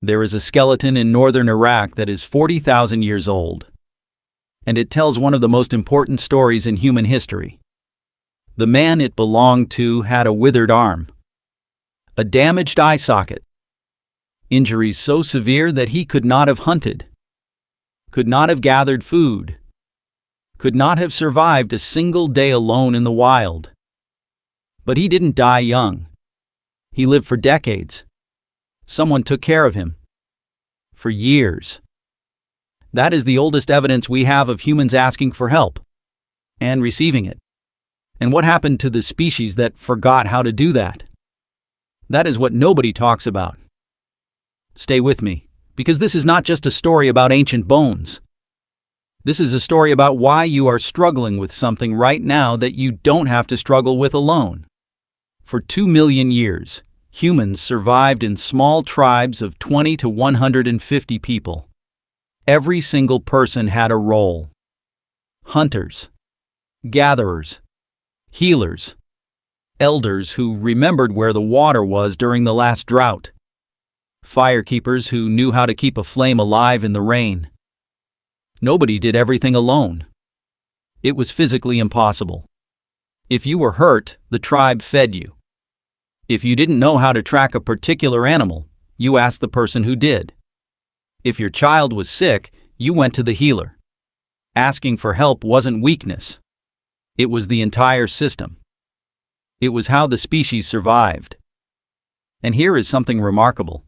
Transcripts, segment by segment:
There is a skeleton in northern Iraq that is 40,000 years old, and it tells one of the most important stories in human history. The man it belonged to had a withered arm, a damaged eye socket, injuries so severe that he could not have hunted, could not have gathered food, could not have survived a single day alone in the wild. But he didn't die young. He lived for decades. Someone took care of him. For years. That is the oldest evidence we have of humans asking for help and receiving it. And what happened to the species that forgot how to do that? That is what nobody talks about. Stay with me, because this is not just a story about ancient bones. This is a story about why you are struggling with something right now that you don't have to struggle with alone. For 2 million years, humans survived in small tribes of 20 to 150 people. Every single person had a role. Hunters, gatherers, healers, elders who remembered where the water was during the last drought, firekeepers who knew how to keep a flame alive in the rain. Nobody did everything alone. It was physically impossible. If you were hurt, the tribe fed you. If you didn't know how to track a particular animal, you asked the person who did. If your child was sick, you went to the healer. Asking for help wasn't weakness. It was the entire system. It was how the species survived. And here is something remarkable.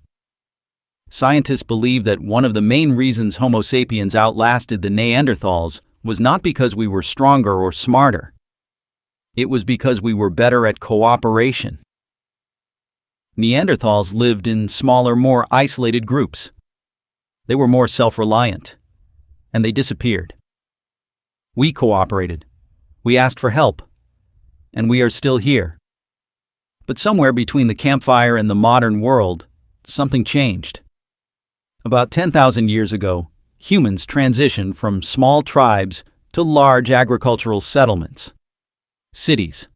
Scientists believe that one of the main reasons Homo sapiens outlasted the Neanderthals was not because we were stronger or smarter. It was because we were better at cooperation. Neanderthals lived in smaller, more isolated groups. They were more self-reliant, and they disappeared. We cooperated. We asked for help, and we are still here. But somewhere between the campfire and the modern world, something changed. About 10,000 years ago, humans transitioned from small tribes to large agricultural settlements. Cities,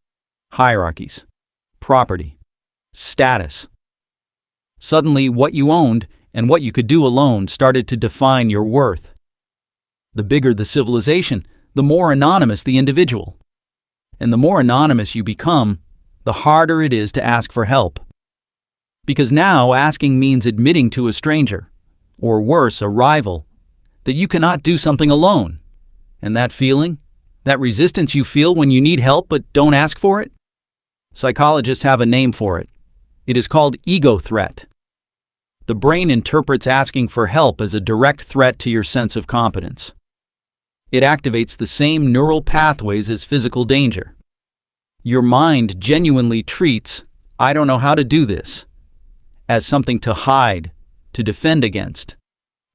hierarchies, property, status. Suddenly, what you owned and what you could do alone started to define your worth. The bigger the civilization, the more anonymous the individual. And the more anonymous you become, the harder it is to ask for help. Because now asking means admitting to a stranger, or worse, a rival, that you cannot do something alone. And that feeling, that resistance you feel when you need help but don't ask for it? Psychologists have a name for it. It is called ego threat. The brain interprets asking for help as a direct threat to your sense of competence. It activates the same neural pathways as physical danger. Your mind genuinely treats, "I don't know how to do this," as something to hide, to defend against,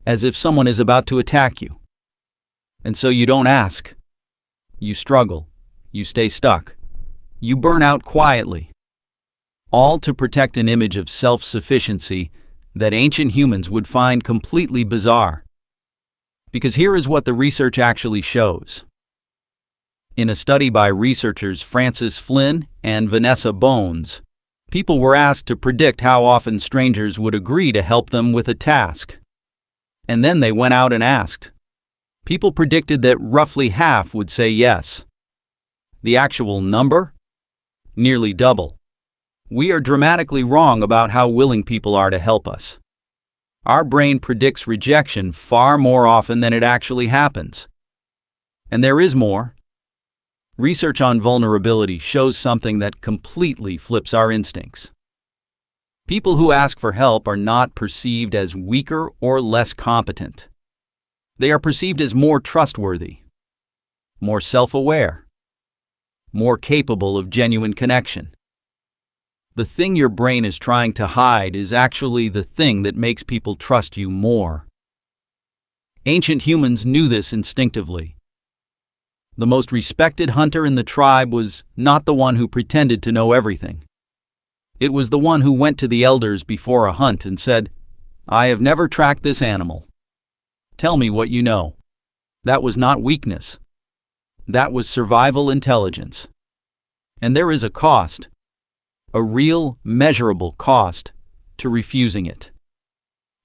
as if someone is about to attack you. And so you don't ask. You struggle. You stay stuck. You burn out quietly. All to protect an image of self-sufficiency that ancient humans would find completely bizarre. Because here is what the research actually shows. In a study by researchers Francis Flynn and Vanessa Bones, people were asked to predict how often strangers would agree to help them with a task. And then they went out and asked. People predicted that roughly half would say yes. The actual number? Nearly double. We are dramatically wrong about how willing people are to help us. Our brain predicts rejection far more often than it actually happens. And there is more. Research on vulnerability shows something that completely flips our instincts. People who ask for help are not perceived as weaker or less competent. They are perceived as more trustworthy, more self-aware, more capable of genuine connection. The thing your brain is trying to hide is actually the thing that makes people trust you more. Ancient humans knew this instinctively. The most respected hunter in the tribe was not the one who pretended to know everything. It was the one who went to the elders before a hunt and said, "I have never tracked this animal. Tell me what you know." That was not weakness. That was survival intelligence. And there is a cost, a real, measurable cost, to refusing it.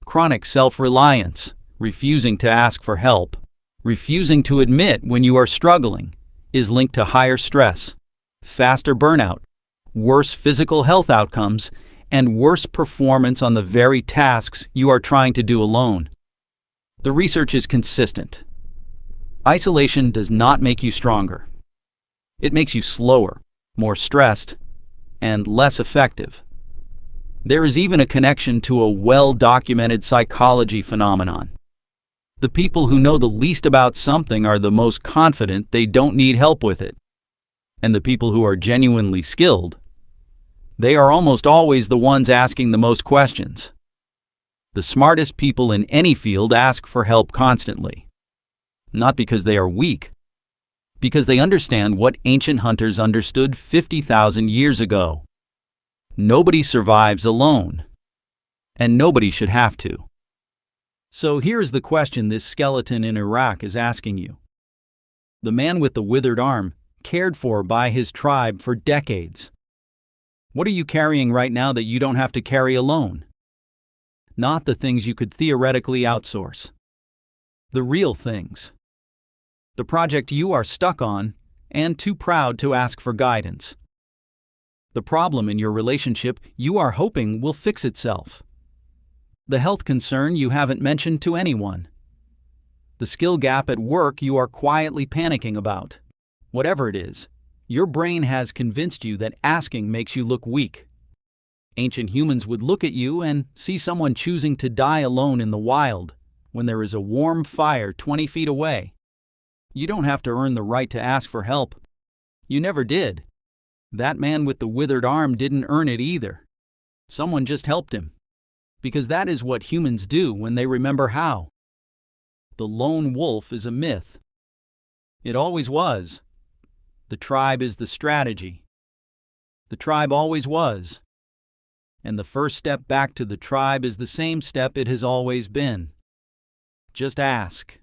Chronic self-reliance, refusing to ask for help, refusing to admit when you are struggling, is linked to higher stress, faster burnout, worse physical health outcomes, and worse performance on the very tasks you are trying to do alone. The research is consistent. Isolation does not make you stronger. It makes you slower, more stressed, and less effective. There is even a connection to a well-documented psychology phenomenon. The people who know the least about something are the most confident they don't need help with it. And the people who are genuinely skilled, they are almost always the ones asking the most questions. The smartest people in any field ask for help constantly. Not because they are weak, because they understand what ancient hunters understood 50,000 years ago. Nobody survives alone, and nobody should have to. So here's the question this skeleton in Iraq is asking you. The man with the withered arm, cared for by his tribe for decades. What are you carrying right now that you don't have to carry alone? Not the things you could theoretically outsource. The real things. The project you are stuck on and too proud to ask for guidance. The problem in your relationship you are hoping will fix itself. The health concern you haven't mentioned to anyone. The skill gap at work you are quietly panicking about. Whatever it is, your brain has convinced you that asking makes you look weak. Ancient humans would look at you and see someone choosing to die alone in the wild when there is a warm fire 20 feet away. You don't have to earn the right to ask for help. You never did. That man with the withered arm didn't earn it either. Someone just helped him. Because that is what humans do when they remember how. The lone wolf is a myth. It always was. The tribe is the strategy. The tribe always was. And the first step back to the tribe is the same step it has always been. Just ask.